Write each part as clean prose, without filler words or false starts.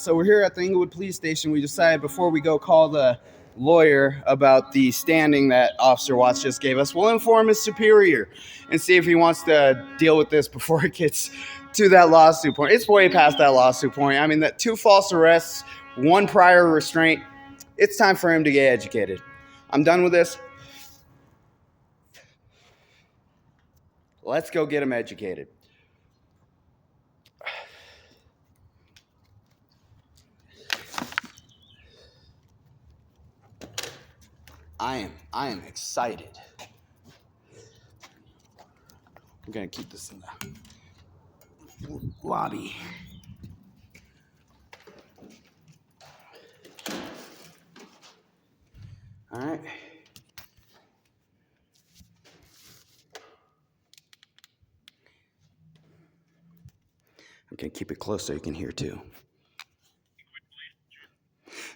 so we're here at the Englewood police station. We decided before we go call the lawyer about the standing that Officer Watts just gave us, we'll inform his superior and see if he wants to deal with this before it gets to that lawsuit point. It's way past that lawsuit point. I mean, that 2 false arrests, 1 prior restraint. It's time for him to get educated. I'm done with this. Let's go get him educated. I am excited. I'm gonna keep this in the lobby. All right. I'm gonna keep it close so you can hear too.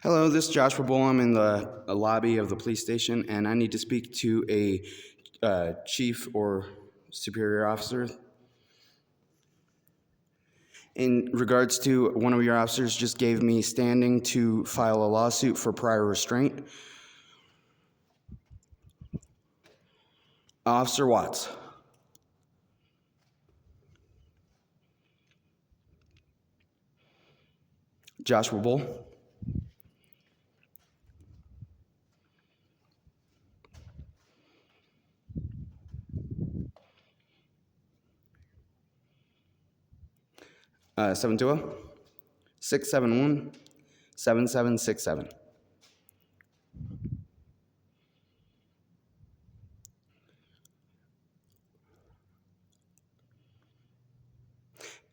Hello, this is Joshua Bull. I'm in the lobby of the police station, and I need to speak to a chief or superior officer. In regards to one of your officers just gave me standing to file a lawsuit for prior restraint. Officer Watts. Joshua Bull. Uh, 720-671-7767.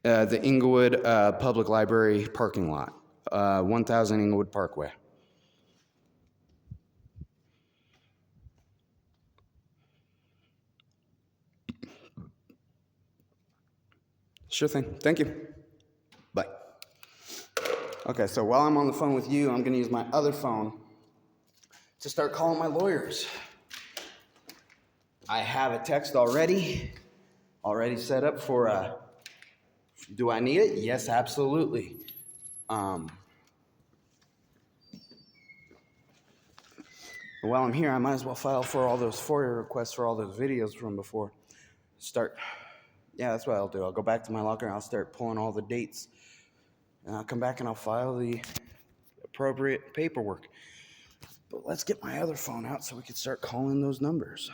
The Englewood Public Library parking lot, 1000 Englewood Parkway. Sure thing. Thank you. Bye. Okay, so while I'm on the phone with you, I'm going to use my other phone to start calling my lawyers. I have a text already set up for, do I need it? Yes, absolutely. While I'm here, I might as well file for all those FOIA requests for all those videos from before. Yeah, that's what I'll do. I'll go back to my locker and I'll start pulling all the dates. And I'll come back and I'll file the appropriate paperwork. But let's get my other phone out so we can start calling those numbers.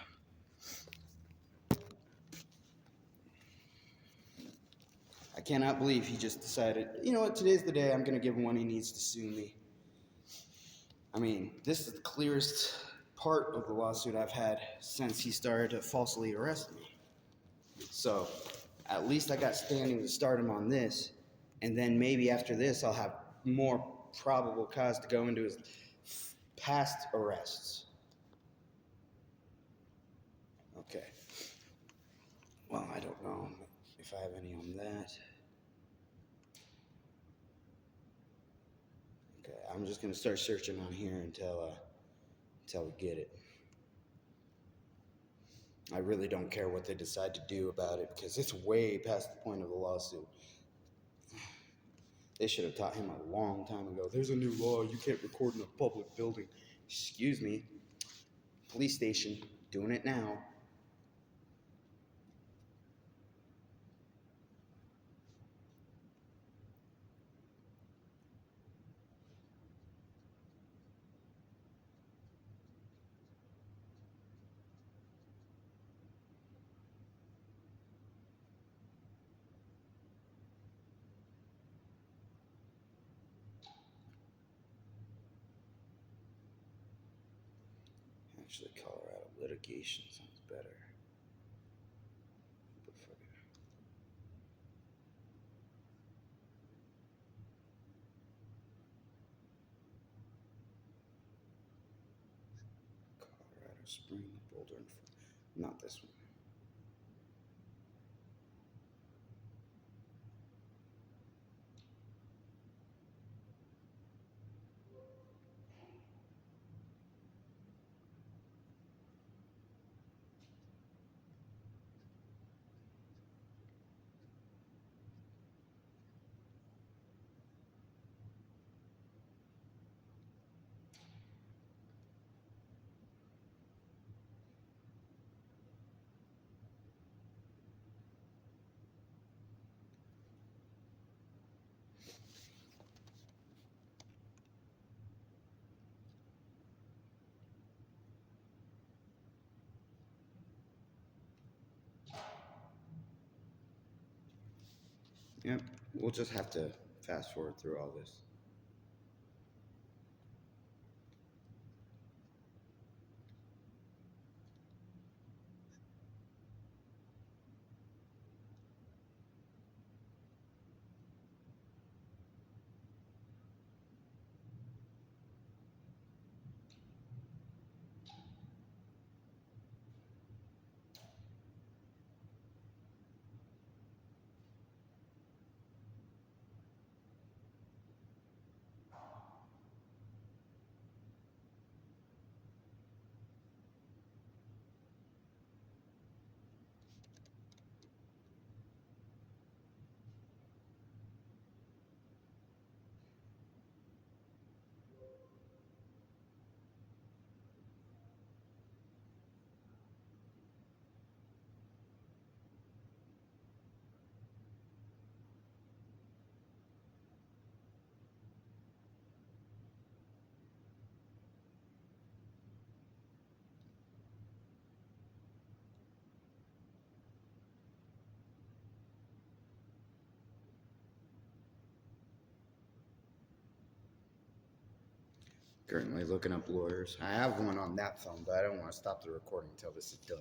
I cannot believe he just decided, you know what, today's the day I'm going to give him when he needs to sue me. I mean, this is the clearest part of the lawsuit I've had since he started to falsely arrest me. So, at least I got standing to start him on this, and then maybe after this I'll have more probable cause to go into his past arrests. Okay. Well, I don't know if I have any on that. Okay, I'm just gonna start searching on here until we get it. I really don't care what they decide to do about it because it's way past the point of the lawsuit. They should have taught him a long time ago. There's a new law, you can't record in a public building. Excuse me. Police station, doing it now. Actually, Colorado litigation sounds better. Colorado Spring, Boulder, not this one. Yep, we'll just have to fast forward through all this. Currently looking up lawyers. I have one on that phone, but I don't want to stop the recording until this is done.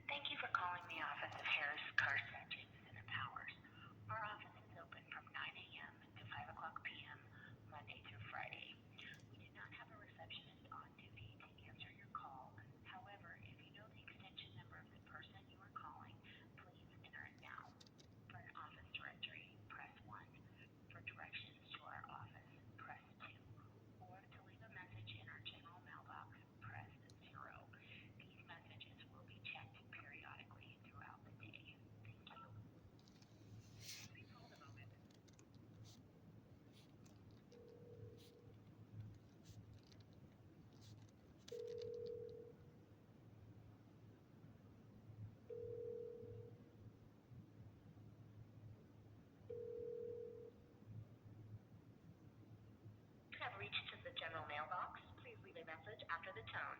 Thank you for calling the office of Harris, Carson, Jameson, and Powers. Our office is open from 9 a.m. to 5 o'clock p.m. Monday through Friday. We do not have a receptionist on duty to answer your call. However, if you know the extension number of the person you are calling, please enter it now. For an office directory, press 1. For directions to our office, press 2. Or to leave a message in our general mailbox, press 0. These messages will be checked periodically throughout the day. Thank you. Please hold a moment. You have reached the general mailbox. Please leave a message after the tone.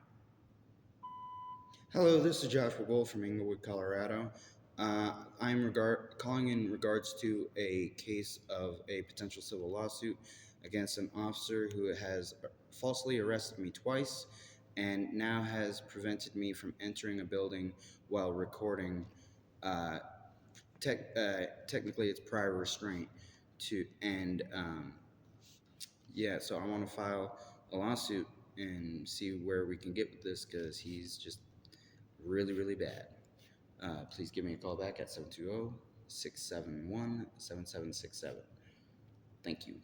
Hello, this is Joshua Gold from Englewood, Colorado. I'm calling in regards to a case of a potential civil lawsuit against an officer who has falsely arrested me twice and now has prevented me from entering a building while recording. Uh, Technically, it's prior restraint yeah, so I want to file a lawsuit and see where we can get with this because he's just really, really bad. Please give me a call back at 720-671-7767. Thank you.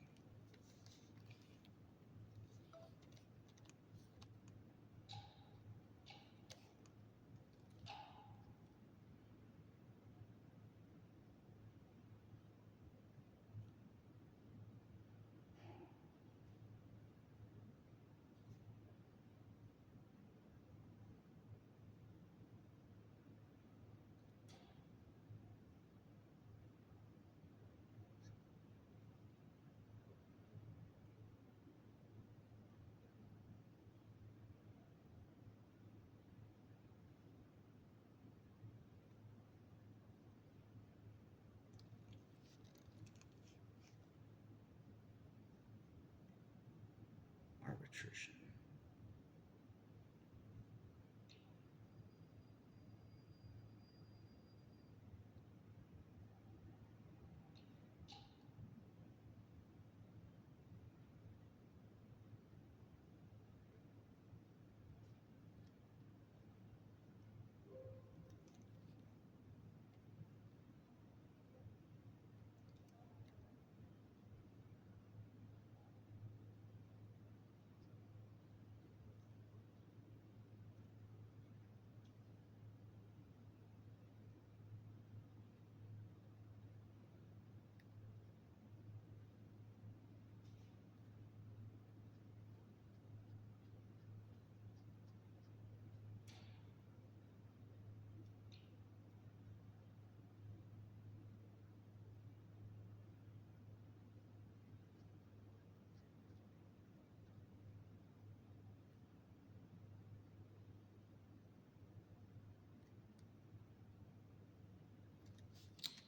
Nutrition.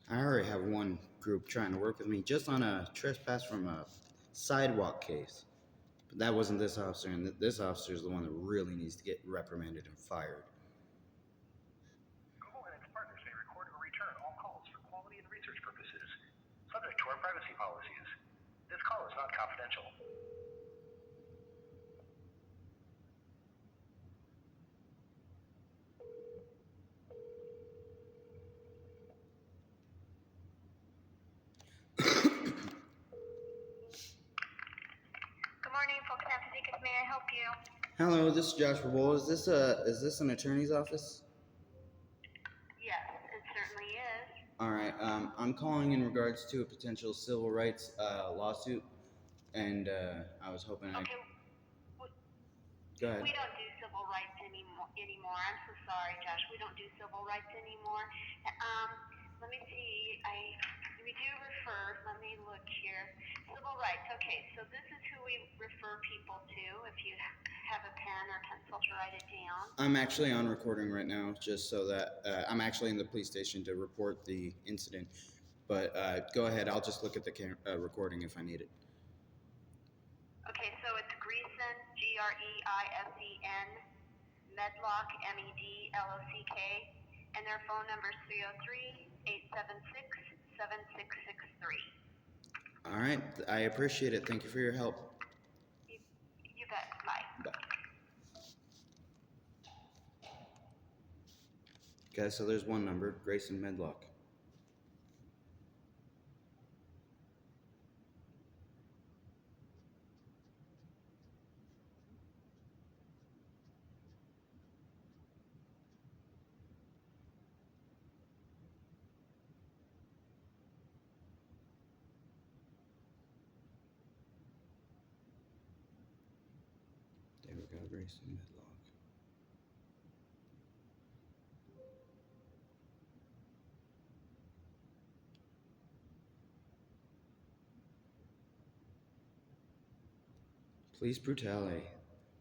I already have one group trying to work with me just on a trespass from a sidewalk case. But that wasn't this officer, and this officer is the one that really needs to get reprimanded and fired. Google and its partners may record or return all calls for quality and research purposes, subject to our privacy policies. This call is not confidential. Good morning, folks. May I help you? Hello, this is Josh Revolt. Is this an attorney's office? Yes, it certainly is. All right. I'm calling in regards to a potential civil rights lawsuit, and I was hoping I. Okay. Go ahead. We don't do civil rights anymore. I'm so sorry, Josh. We don't do civil rights anymore. Let me see. We do refer. Let me look here. Civil rights. Okay, so this is who we refer people to. If you have a pen or pencil to write it down. I'm actually on recording right now, just so that I'm actually in the police station to report the incident. But go ahead. I'll just look at the recording if I need it. Okay, so it's Greason, Greisen, Medlock, Medlock, and their phone number is 303-876-7663. All right. I appreciate it. Thank you for your help. You bet. Bye. Bye. Okay, so there's one number, Grayson Medlock. There we go, Grayson Medlock. Police brutality.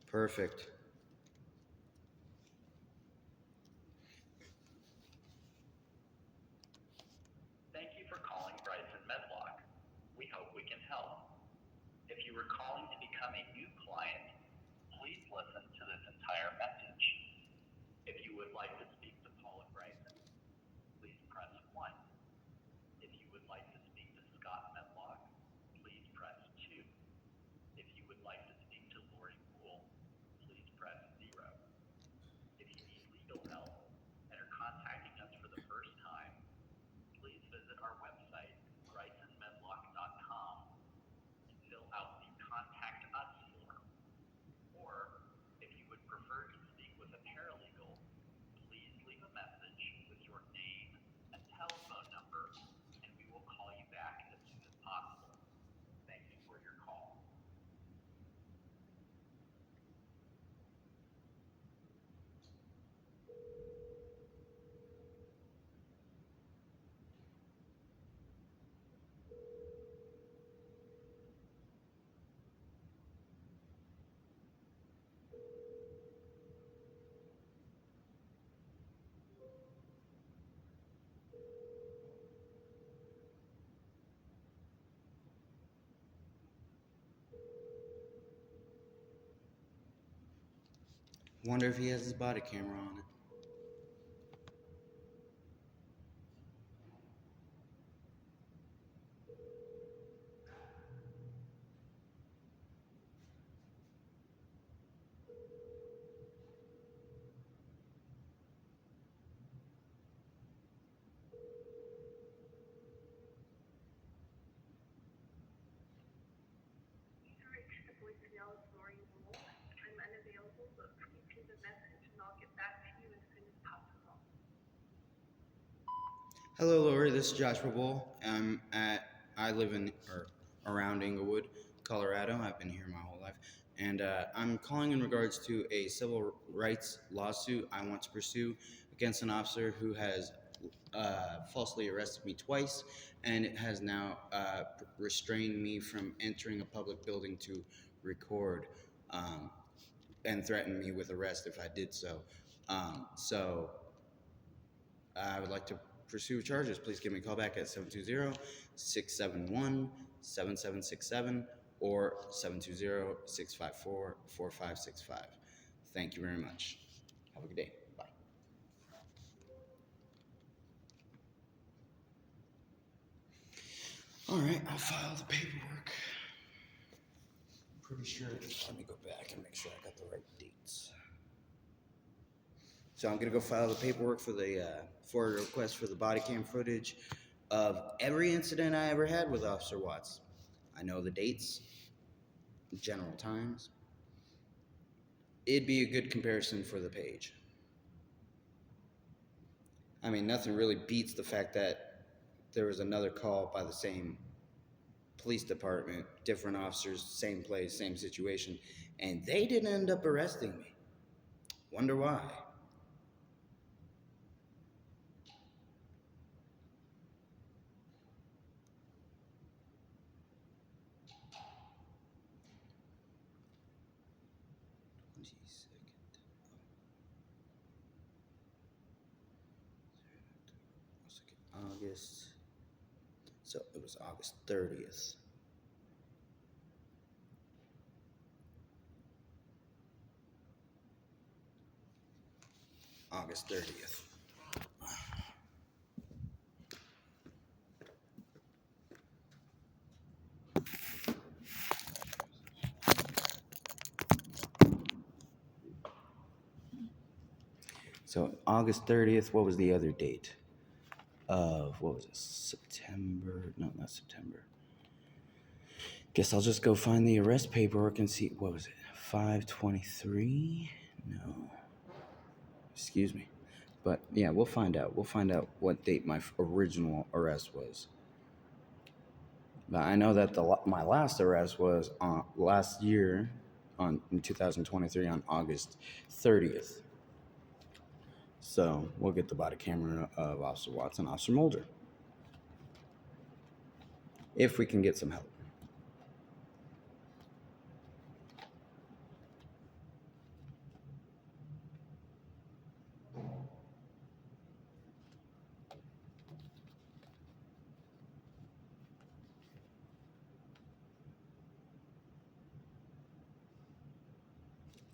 Perfect. Thank you for calling Bryson Medlock. We hope we can help. If you are calling to become a new client, please listen to this entire message. If you would like to speak to Paula Bryson, please press 1. If you would like to speak to Scott Medlock, please press 2. If you would like to speak to Lori Poole, please press 0. If you need legal help and are contacting us for the first time, please visit our website, brysonmedlock.com, and fill out the Contact Us form. Wonder if he has his body camera on it. You've reached the voicemail of Lori Wool. I'm unavailable, but please leave a message and I'll get back to you as soon as possible. Hello, Lori. This is Joshua Bull. I live in or around Englewood, Colorado. I've been here my whole life, and I'm calling in regards to a civil rights lawsuit I want to pursue against an officer who has falsely arrested me twice, and it has now restrained me from entering a public building to record, and threatened me with arrest if I did so. So I would like to pursue charges. Please give me a call back at 720-671-7767 or 720-654-4565. Thank you very much. Have a good day. Bye. All right, I'll file the paperwork. I'm pretty sure. Let me go back and make sure I got the right dates. So I'm gonna go file the paperwork for the for a request for the body cam footage of every incident I ever had with Officer Watts. I know the dates, general times. It'd be a good comparison for the page. I mean, nothing really beats the fact that there was another call by the same police department, different officers, same place, same situation, and they didn't end up arresting me. Wonder why. August. So it was August 30th. August 30th. So August 30th, what was the other date? What was it? September? No, not September. Guess I'll just go find the arrest paperwork and see. What was it? 5/23? No. Excuse me. But yeah, we'll find out. We'll find out what date my original arrest was. But I know that my last arrest was last year in 2023 on August 30th. So we'll get the body camera of Officer Watts and Officer Mulder. If we can get some help.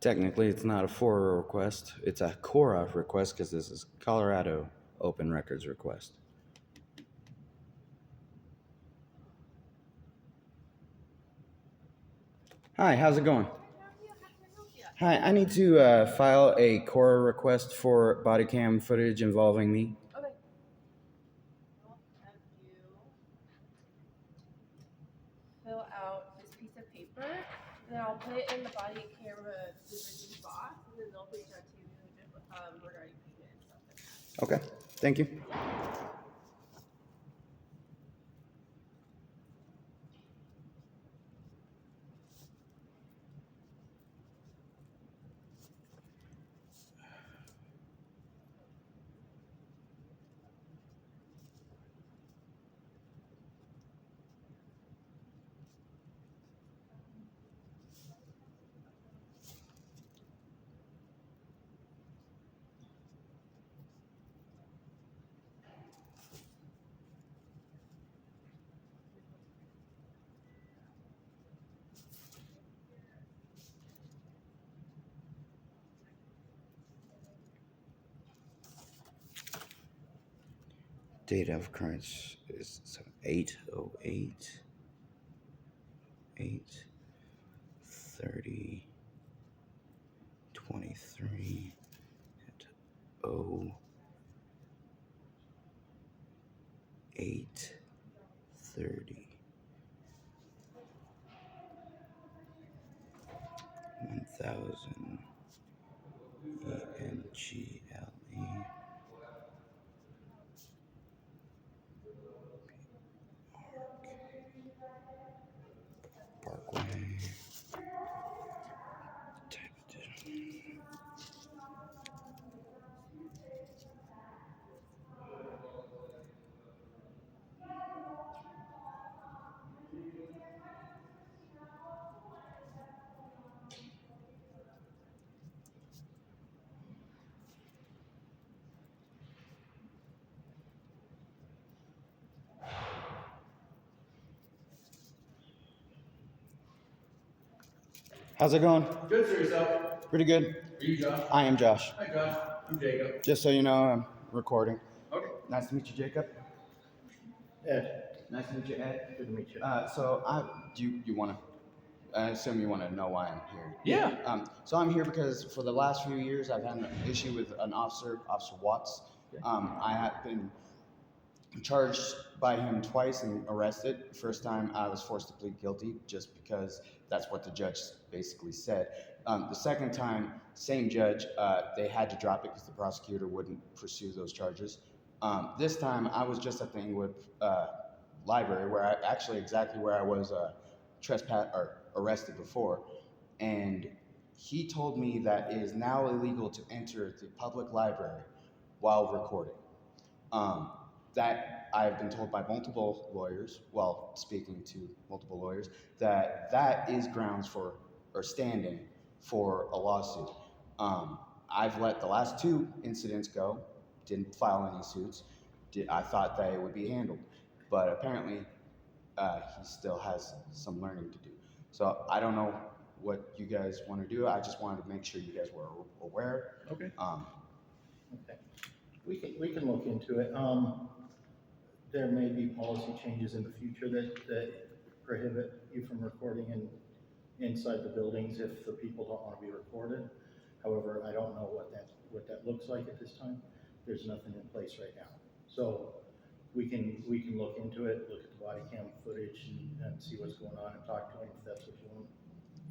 Technically, it's not a FORA request. It's a CORA request because this is Colorado Open Records request. Hi, how's it going? Hi, I need to file a CORA request for body cam footage involving me. Okay. I'll have you fill out this piece of paper, and then I'll put it in the body camera division box, and then they'll reach out to you regarding payment and stuff like that. Okay, thank you. Date of occurrence is 8/08, 8/30/23 at 08/30. 1000 ENGLE Parkway. Typed it. How's it going? Good for yourself. Pretty good. Are you Josh? I am Josh. Hi Josh. I'm Jacob. Just so you know, I'm recording. Okay. Nice to meet you, Jacob. Ed. Nice to meet you, Ed. Good to meet you. You want to? I assume you want to know why I'm here. Yeah. So I'm here because for the last few years I've had an issue with an officer, Officer Watts. I have been charged by him twice and arrested. First time I was forced to plead guilty just because that's what the judge basically said. The second time, same judge, they had to drop it because the prosecutor wouldn't pursue those charges. This time I was just at the Englewood library where exactly where I was arrested before, and he told me that it is now illegal to enter the public library while recording. That I've been told by multiple lawyers, while speaking to multiple lawyers, that is grounds for or standing for a lawsuit. I've let the last two incidents go, didn't file any suits. I thought that it would be handled, but apparently he still has some learning to do. So I don't know what you guys want to do. I just wanted to make sure you guys were aware. Okay. Okay. We can look into it. There may be policy changes in the future that prohibit you from recording inside the buildings if the people don't want to be recorded. However, I don't know what that looks like at this time. There's nothing in place right now. So we can look into it, look at the body cam footage and see what's going on and talk to him if that's what you want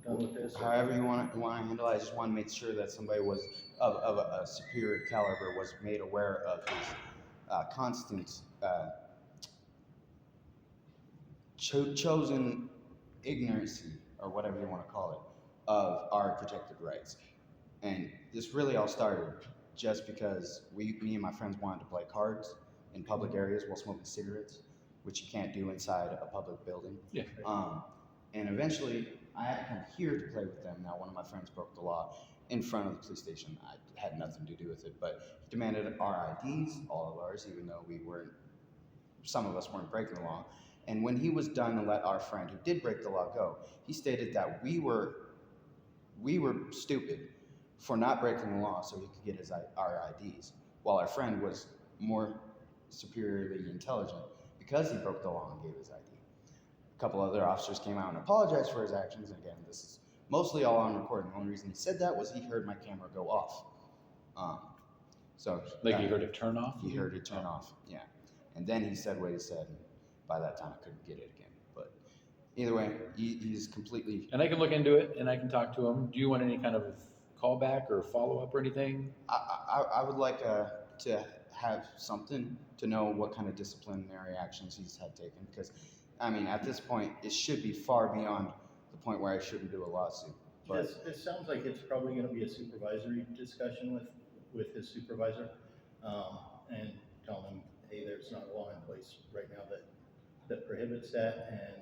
done with this. However you want to handle it, I just want to make sure that somebody was of a superior caliber was made aware of his constant chosen ignorancy, or whatever you want to call it, of our protected rights. And this really all started just because me and my friends wanted to play cards in public areas while smoking cigarettes, which you can't do inside a public building. Yeah. And eventually, I had to come here to play with them. Now, one of my friends broke the law in front of the police station. I had nothing to do with it, but he demanded our IDs, all of ours, even though some of us weren't breaking the law. And when he was done and let our friend who did break the law go, he stated that we were stupid for not breaking the law so he could get our IDs, while our friend was more superiorly intelligent because he broke the law and gave his ID. A couple other officers came out and apologized for his actions. And again, this is mostly all on recording. The only reason he said that was he heard my camera go off. Like you heard it turn off? He heard it turn off, yeah. And then he said what he said, and by that time I couldn't get it again. But either way, he's completely... And I can look into it, and I can talk to him. Do you want any kind of callback or follow-up or anything? I would like to have something to know what kind of disciplinary actions he's had taken, because, I mean, at this point, it should be far beyond the point where I shouldn't do a lawsuit. But It sounds like it's probably going to be a supervisory discussion with his supervisor, and tell him, hey, there's not a law in place right now that prohibits that, and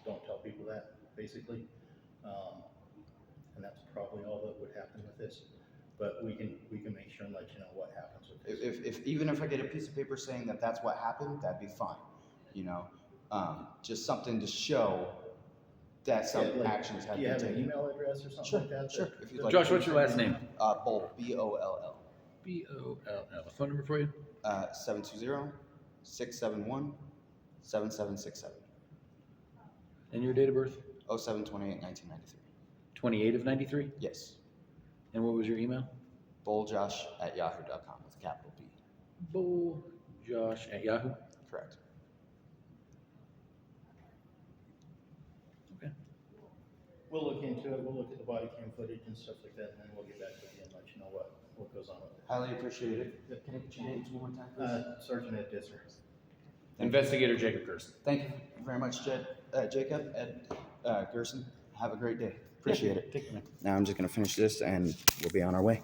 don't tell people that, basically. And that's probably all that would happen with this. But we can make sure and let you know what happens with this. even if I get a piece of paper saying that that's what happened, that'd be fine. You know, just something to show that some actions have Do you been have taken. an email address or something like that? Sure. If you'd like. Josh, what's your last name? Boll, Boll. B-O-L-L. A phone number for you? 720 671 7767. And your date of birth? 07/28/1993. 28 of 93? Yes. And what was your email? bulljosh@yahoo.com with a capital B. bulljosh@yahoo. Correct. Okay. We'll look into it, we'll look at the body cam footage and stuff like that, and then we'll get back with you and let you know what goes on with it. Highly appreciated. Can I get your names one more time, please? Sergeant Ed Disser. Investigator Jacob Gerson. Thank you very much, Jacob, Ed, Gerson. Have a great day. Appreciate it. Take care. Now I'm just going to finish this and we'll be on our way.